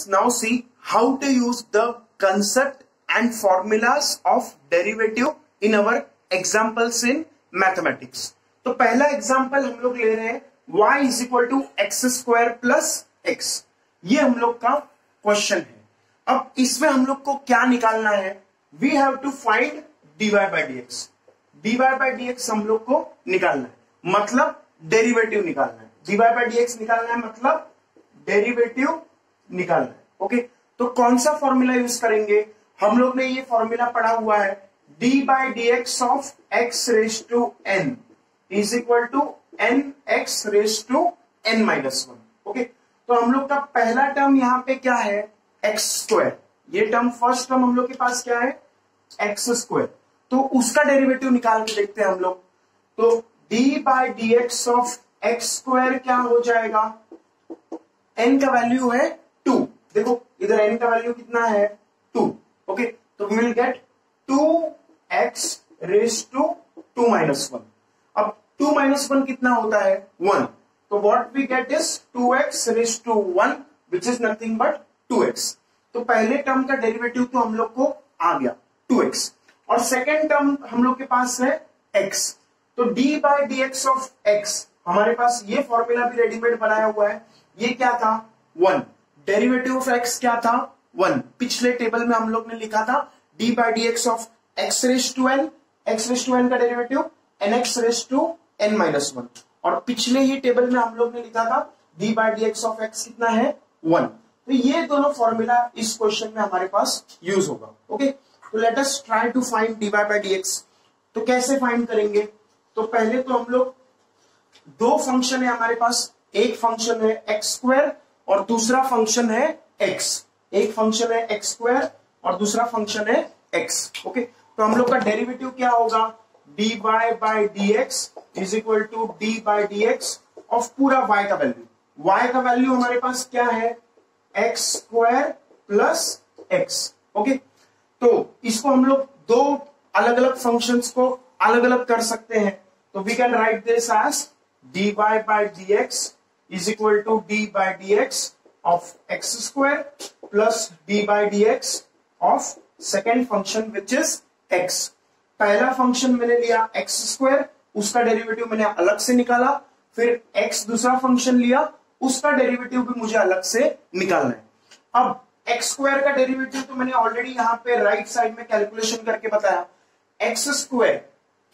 now see how to use the concept and formulas of derivative in our examples in mathematics. तो पहला example हम लोग ले रहे हैं y is equal to x square plus x. ये हम लोग का क्वेश्चन है. अब इसमें हम लोग को क्या निकालना है? We have to find dy by d x. dy by d x हम लोग को निकालना है, मतलब डेरिवेटिव निकालना है. dy बाई डी एक्स निकालना है मतलब डेरिवेटिव निकालना है. ओके, तो कौन सा फॉर्मूला यूज करेंगे? हम लोग ने ये फॉर्मूला पढ़ा हुआ है dy by d x of x raise to n is equal to n x raise to n minus one. Okay, तो हम लोग का पहला टर्म यहाँ पे क्या है? X square. ये टर्म फर्स्ट टर्म हम लोग के पास क्या है? X square. तो उसका डेरिवेटिव निकाल के देखते हैं हम लोग. तो D by d x of x square क्या हो जाएगा? एन का वैल्यू है 2. देखो इधर एन का वैल्यू कितना है? 2. ओके, तो we will get 2x raise to 2 minus 1. अब 2 माइनस 1 कितना होता है? 1. तो what we get is 2x raise to 1 which is nothing but 2x. तो पहले टर्म का डेरिवेटिव तो हम लोग को आ गया 2x, और सेकेंड टर्म हम लोग के पास है x. तो d by d x of x हमारे पास ये फॉर्मूला भी रेडीमेड बनाया हुआ है. ये क्या था? 1. डेरिवेटिव ऑफ x क्या था? 1. पिछले टेबल में हम लोग ने लिखा था d by d x of x raise to n. x raise to n का derivative nx raise to n minus 1. और पिछले ही टेबल में हम लोग ने लिखा था d by d x of x कितना है? 1. तो ये दोनों फॉर्मूला इस क्वेश्चन में हमारे पास यूज होगा. ओके, तो let us try to find dy by d x. तो कैसे फाइंड करेंगे? तो पहले तो हम लोग दो फंक्शन है हमारे पास. एक फंक्शन है एक्स स्क्वायर और दूसरा फंक्शन है x. एक फंक्शन है एक्स स्क्वायर और दूसरा फंक्शन है x. ओके, तो हम लोग का डेरिवेटिव क्या होगा? dy by d x is equal to d by d x of पूरा y का वैल्यू. y का वैल्यू हमारे पास क्या है? X square plus x. Okay, तो इसको हम लोग दो अलग अलग फंक्शंस को अलग अलग कर सकते हैं. तो we can write this as dy by d x is equal to d by d x of x square plus d by d x of second function which is x. पहला function मैंने लिया x square, उसका derivative मैंने अलग से निकाला. फिर x दूसरा फंक्शन लिया, उसका डेरिवेटिव भी मुझे अलग से निकालना है. अब एक्स स्क्वायर का डेरिवेटिव तो मैंने ऑलरेडी यहाँ पे राइट साइड में कैलकुलेशन करके बताया. एक्स स्क्वायर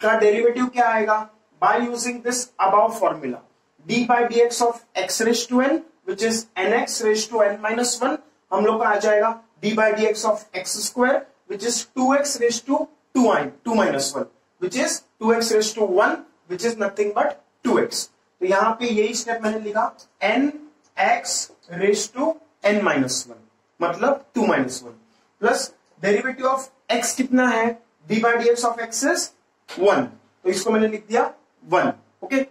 का डेरिवेटिव क्या आएगा? By using this above formula d by d x of x raise to n which is n x raise to n minus 1. हम लोग का आ जाएगा d by d x of x square which is 2x raise to 2 minus 1 which is 2x raise to 1 which is nothing but 2x. तो यहाँ पे यही step मैंने लिखा n x raise to n minus 1 मतलब 2 minus 1 plus derivative of x कितना है? D by d x of x is 1, तो इसको मैंने लिख दिया 1. ओके,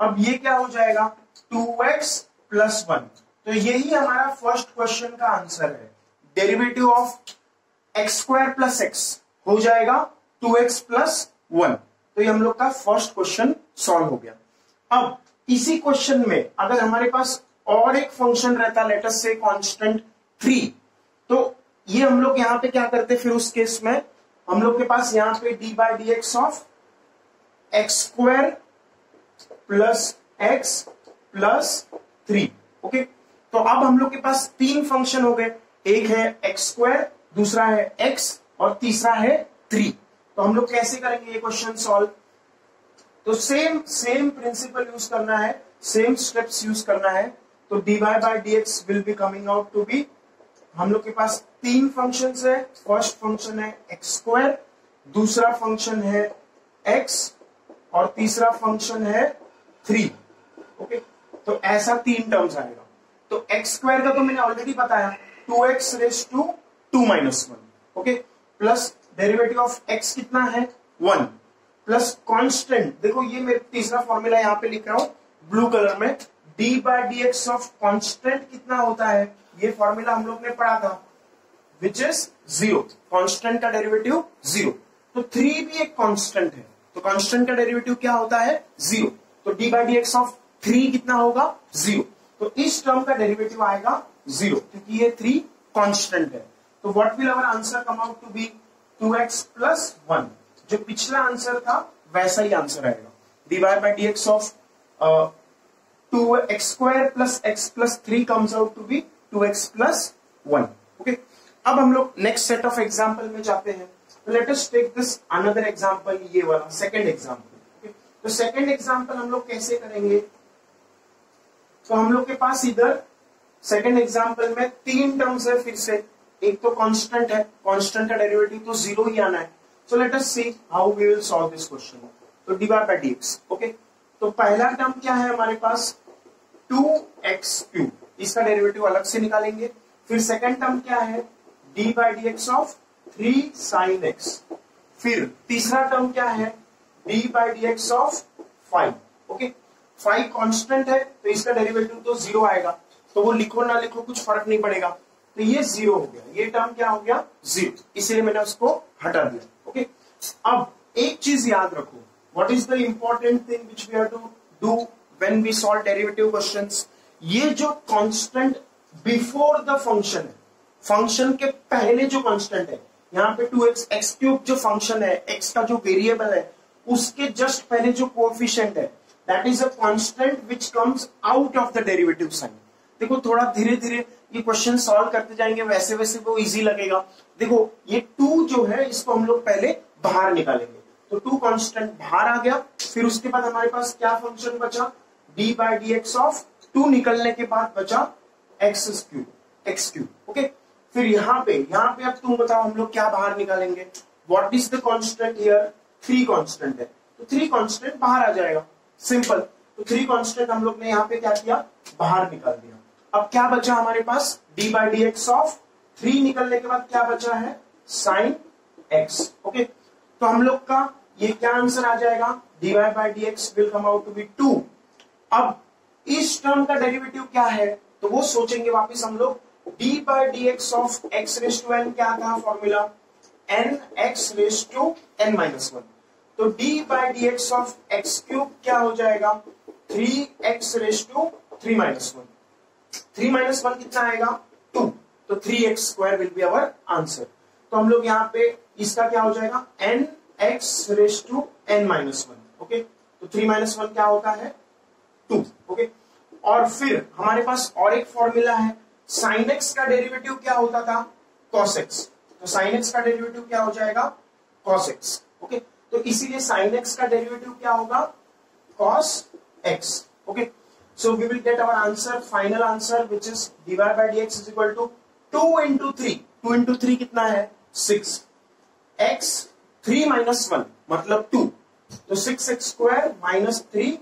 अब ये क्या हो जाएगा? 2x plus 1. तो यही हमारा फर्स्ट क्वेश्चन का आंसर है. Derivative of x square plus x हो जाएगा 2x प्लस 1. तो ये हम लोग का फर्स्ट क्वेश्चन सॉल्व हो गया. अब इसी क्वेश्चन में अगर हमारे पास और एक फंक्शन रहता, लेट अस से कांस्टेंट 3, तो ये हम लोग यहां पे क्या करते? फिर उस केस में हम लोग के पास यहां पे D by d x of x square plus x plus 3. Okay, तो अब हम लोग के पास तीन फंक्शन हो गए. एक है एक्स स्क्वायर, दूसरा है एक्स और तीसरा है 3. तो हम लोग कैसे करेंगे ये क्वेश्चन सॉल्व? तो सेम प्रिंसिपल यूज करना है, सेम स्टेप्स यूज करना है. तो dy by d x will be coming out to be, हम लोग के पास तीन फंक्शंस है. फर्स्ट फंक्शन है एक्स स्क्वायर, दूसरा फंक्शन है x और तीसरा फंक्शन है 3. ओके, तो ऐसा तीन टर्म्स आएगा. तो एक्स स्क्वायर का तो मैंने ऑलरेडी बताया 2x raise to 2 minus 1. Okay, plus derivative of x कितना है? 1 प्लस कांस्टेंट. देखो ये मेरे तीसरा फॉर्मूला यहाँ पे लिख रहा हूं ब्लू कलर में. D by d x of constant कितना होता है? ये फॉर्मूला हम लोग ने पढ़ा था विच इज 0. कांस्टेंट का डेरिवेटिव 0. तो 3 भी एक कांस्टेंट है, तो कांस्टेंट का डेरिवेटिव क्या होता है? 0. तो D by d x of 3 कितना होगा? 0. तो इस टर्म का डेरिवेटिव आएगा 0, क्योंकि ये 3 कांस्टेंट है। तो what will our answer come out to be 2x plus 1। जो पिछला आंसर था वैसा ही आंसर आएगा। dy by dx of 2x square plus x plus 3 comes out to be 2x plus 1। Okay, अब हम लोग नेक्स्ट सेट ऑफ एग्जाम्पल में जाते हैं। Let us take this another example, ये वाला सेकेंड एग्जाम्पल। तो सेकेंड एग्जाम्पल हम लोग कैसे करेंगे? तो हम लोग के पास इधर सेकेंड एग्जाम्पल में 3 टर्म्स है। फिर से एक तो कांस्टेंट है, कांस्टेंट का डेरिवेटिव तो 0 ही आना है। So let us see how we will solve this question. तो dy by dx, ओके। तो पहला टर्म क्या है हमारे पास 2x3, इसका डेरिवेटिव अलग से निकालेंगे। फिर सेकेंड टर्म क्या है dy by dx of 3 sin x। फिर तीसरा टर्म क्या है dy by dx of 5। Okay, 5 constant है तो इसका डेरिवेटिव तो 0 आएगा, तो वो लिखो ना लिखो कुछ फर्क नहीं पड़ेगा। तो ये 0 हो गया, ये टर्म क्या हो गया 0, इसलिए मैंने उसको हटा दिया। ओके, अब एक चीज याद रखो, what is the important thing which we have to do when we solve derivative questions? ये जो कांस्टेंट बिफोर द फंक्शन है, फंक्शन के पहले जो कांस्टेंट है, यहाँ पे 2x x क्यूब जो फंक्शन है, x का जो वेरिएबल है, उसके जस्ट पहले जो कोएफिशिएंट है, that is a constant which comes out of the derivative sign. देखो थोड़ा धीरे धीरे ये क्वेश्चन सॉल्व करते जाएंगे, वैसे वैसे वो इजी लगेगा। देखो ये 2 जो है इसको हम लोग पहले बाहर निकालेंगे, तो 2 कांस्टेंट बाहर आ गया। फिर उसके बाद हमारे पास क्या फंक्शन बचा dy by dx ऑफ 2 निकलने के बाद बचा x क्यूब। ओके, फिर यहाँ पे अब तुम बताओ हम लोग क्या बाहर निकालेंगे? What is the constant here? 3 constant है, तो 3 कांस्टेंट बाहर आ जाएगा, सिंपल। तो 3 कांस्टेंट हम लोग ने यहाँ पे क्या किया, बाहर निकाल दिया। अब क्या बचा हमारे पास dy by dx ऑफ 3 निकलने के बाद क्या बचा है sin x। ओके, तो हम लोग का ये क्या आंसर आ जाएगा dy by dx will come out to be 2। अब इस टर्म का डेरिवेटिव क्या है तो वो सोचेंगे वापस हम लोग। dy by dx of x raise to n क्या था formula, nx raise to n minus 1। तो dy by dx of x cube क्या हो जाएगा 3x raise to 3 minus 1। 3 minus 1 कितना आएगा 2, तो 3x square will be our answer. तो हम लोग यहाँ पे इसका क्या हो जाएगा nx raise to n minus 1। Okay, तो 3 माइनस 1 क्या होता है 2। ओके, और फिर हमारे पास और एक फॉर्मूला है, sin x का डेरिवेटिव क्या होता था cos x। तो sin x का डेरिवेटिव क्या हो जाएगा cos x। ओके, तो इसीलिए sin x का डेरिवेटिव क्या होगा cos x। Okay, so we will get our answer, final answer, which is dy by dx is equal to 2 into 3। 2 into 3 कितना है 6, x 3 minus 1 मतलब 2, तो 6x square minus 3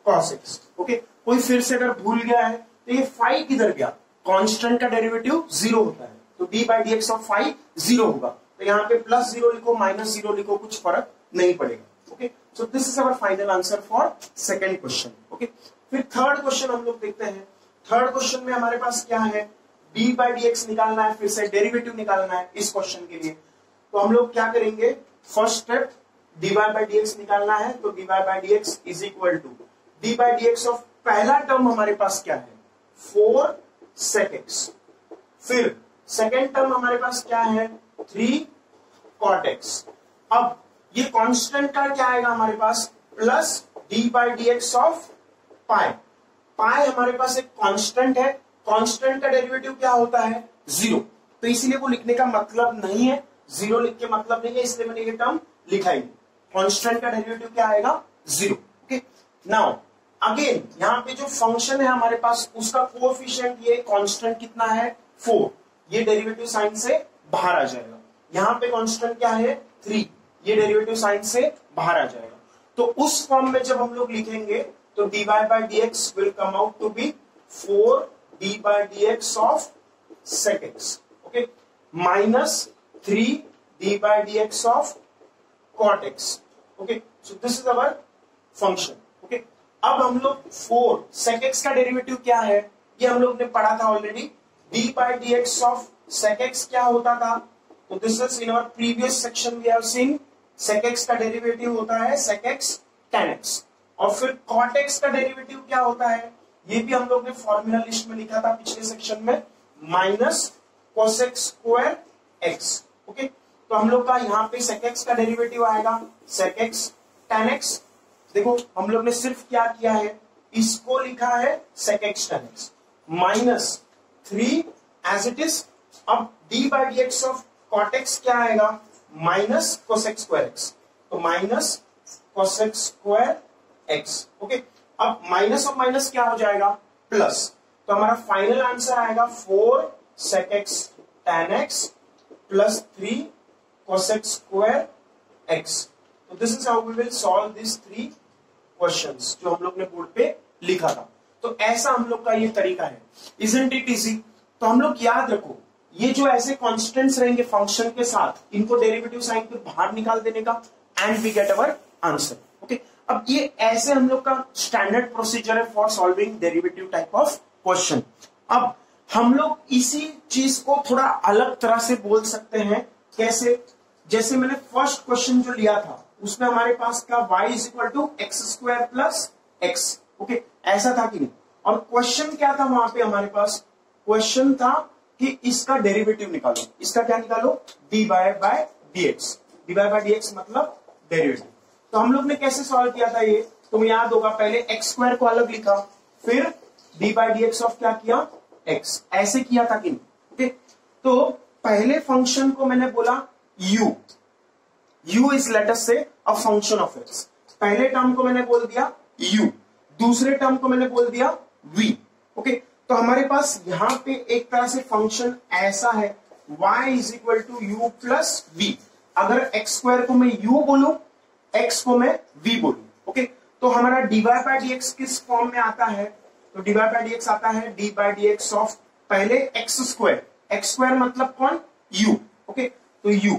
cos x। Okay, कोई फिर से अगर भूल गया है तो ये 5 किधर गया, कांस्टेंट का डेरिवेटिव 0 होता है, तो dy by dx ऑफ 5 0 होगा। तो यहाँ पे प्लस 0 लिखो माइनस 0 लिखो, कुछ फर्क नहीं पड़ेगा। Okay, so this is our final answer for second question. Okay, फिर थर्ड क्वेश्चन हम लोग देखते हैं। थर्ड क्वेश्चन में हमारे पास क्या है dy by dx निकालना है, फिर से डेरिवेटिव निकालना है इस क्वेश्चन के लिए। तो हम लोग क्या करेंगे, first step dy by dx निकालना है, तो dy by dx is equal to dy by dx of पहला टर्म हमारे पास क्या है 4 sec x। फिर सेकेंड टर्म हमारे पास क्या है 3 cot x। अब ये कांस्टेंट का क्या आएगा हमारे पास plus dy by dx of pi. Pi हमारे पास एक कांस्टेंट है, कांस्टेंट का डेरिवेटिव क्या होता है 0, तो इसीलिए वो लिखने का मतलब नहीं है, 0 लिख के मतलब नहीं है, इसलिए मैंने ये टर्म लिखा ही। कांस्टेंट का डेरिवेटिव क्या आएगा 0। ओके, नाउ अगेन यहाँ पे जो फंक्शन है हमारे पास उसका कोएफिशिएंट ये कांस्टेंट कितना है 4, ये डेरिवेटिव साइन से बाहर आ जाएगा। यहाँ पे कांस्टेंट क्या है 3, ये डेरिवेटिव साइन से बाहर आ जाएगा। तो उस फॉर्म में जब हम लोग लिखेंगे तो dy by dx will come out to be 4 d by dx of sec x, okay, minus 3 d by dx of cot x, okay, so this is our function, okay। अब हम लोग 4 sec x का derivative क्या है ये हम लोग ने पढ़ा था already, d by dx of sec x क्या होता था, तो this is in our previous section we have seen sec x का डेरिवेटिव होता है sec x tan x, और फिर cot x का डेरिवेटिव क्या होता है ये भी हम लोग ने फॉर्मूला लिस्ट में लिखा था पिछले सेक्शन में, minus cosec square x. Okay, तो हम लोग का यहाँ पे सेक एक्स का डेरिवेटिव आएगा सेक एक्स tan एक्स। देखो हम लोग ने सिर्फ क्या किया है, इसको लिखा है sec x tan x minus 3 as it is. अब d by d x of cot x क्या आएगा, माइनस कोसेक स्क्वायर एक्स, तो minus cosec square x. Okay, अब माइनस और माइनस क्या हो जाएगा, प्लस, तो हमारा फाइनल आंसर आएगा 4 sec x tan x plus 3 cosec square x. तो this is how we will solve this 3 questions जो हम लोग ने बोर्ड पे लिखा था। तो ऐसा हम लोग का ये तरीका है, इजंट इट इजी। तो हम लोग याद रखो, ये जो ऐसे कांस्टेंट्स रहेंगे फंक्शन के साथ, इनको डेरिवेटिव साइन पे बाहर निकाल देने का and we get our answer. Okay, अब ये ऐसे हम लोग का स्टैंडर्ड प्रोसीजर है for solving derivative type of question. अब हम लोग इसी चीज को थोड़ा अलग तरह से बोल सकते हैं। कैसे, जैसे मैंने फर्स्ट क्वेश्चन जो लिया था उसमें हमारे पास का y is equal to x square plus x. Okay, ऐसा था कि नहीं, और क्वेश्चन क्या था वहां पे हमारे पास, क्वेश्चन था कि इसका डेरिवेटिव निकालो। इसका क्या निकालो, d by d x. D by d x मतलब डेरिवेटिव। तो हम लोग ने कैसे सॉल्व किया था ये, तुम्हें याद होगा, पहले एक्स स्क्वायर को अलग लिखा, फिर D by d x of क्या किया, एक्स, ऐसे किया था कि नहीं। ओके, तो पहले फंक्शन को मैंने बोला u, u is let us से अ फंक्शन ऑफ एक्स। पहले टर्म को मैंने बोल दिया u, दूसरे टर्म को मैंने बोल दिया v। ओके, तो हमारे पास यहां पे एक तरह से फंक्शन ऐसा है y is equal to u plus v। अगर एक्स स्क्वायर को मैं u बोलूं, x को मैं v बोलूं। ओके, तो हमारा d y by d x किस फॉर्म में आता है, तो d y by d x आता है d by d x of पहले एक्स स्क्वायर मतलब कौन, u। ओके, तो u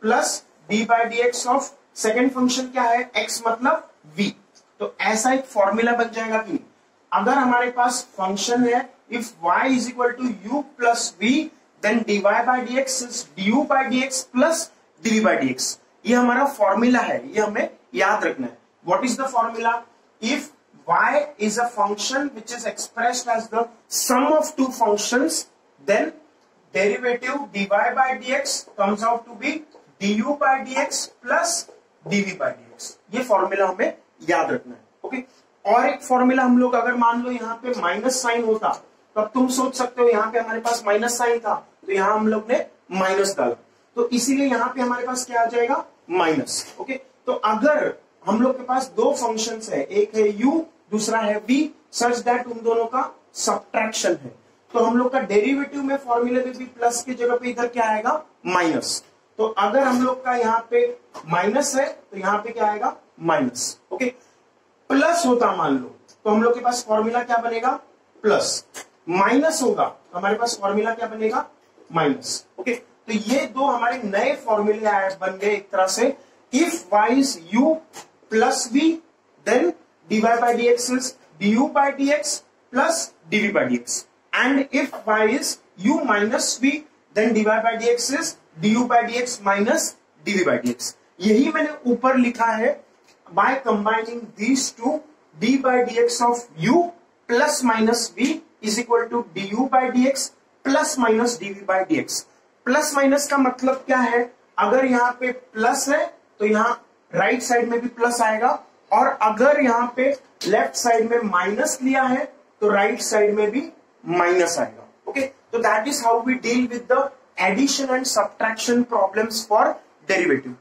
plus d by d x of second function क्या है, x मतलब v। तो ऐसा एक फॉर्मूला बन जाएगा कि अगर हमारे पास फंक्शन है if y is equal to u plus v then dy by d x is du बाई d x plus dv by d x. ये हमारा फॉर्मूला है, ये हमें याद रखना है। What is the formula, if y is a function which is expressed as the sum of two functions, then derivative dy by dx comes out to be du by dx plus dv by dx। ये formula हमें याद रखना है। Okay, और एक formula हम लोग, अगर मान लो यहाँ पे माइनस साइन होता तो अब तुम सोच सकते हो यहाँ पे हमारे पास माइनस साइन था तो यहाँ हम लोग ने माइनस डाला, तो इसीलिए यहाँ पे हमारे पास क्या आ जाएगा, माइनस। ओके, तो अगर हम लोग के पास दो फंक्शंस है, एक है u दूसरा है v, सच दैट उन दोनों का सब्ट्रैक्शन है, तो हम लोग का डेरिवेटिव में फॉर्मूले में भी प्लस की जगह पे इधर क्या आएगा, माइनस। तो अगर हम लोग का यहाँ पे माइनस है तो यहाँ पे क्या आएगा, माइनस। ओके, प्लस होता मान लो तो हम लोग के पास फॉर्मूला क्या बनेगा, प्लस। माइनस होगा तो हमारे पास फॉर्मूला क्या बनेगा, माइनस। ओके, तो ये दो हमारे नए फॉर्मूले बन गए एक तरह से। If y is u plus v then dy by dx is du by dx plus dv by dx, and if y is u minus v then dy by dx is du by dx minus dv by dx। यही मैंने ऊपर लिखा है, by combining these two, d by dx of u plus minus v is equal to du by dx plus minus dv by dx। Plus minus का मतलब क्या है, अगर यहाँ पे प्लस है तो यहाँ राइट साइड में भी प्लस आएगा, और अगर यहाँ पे लेफ्ट साइड में माइनस लिया है तो राइट साइड में भी माइनस आएगा। ओके, तो that is how we deal with the addition and subtraction problems for derivative.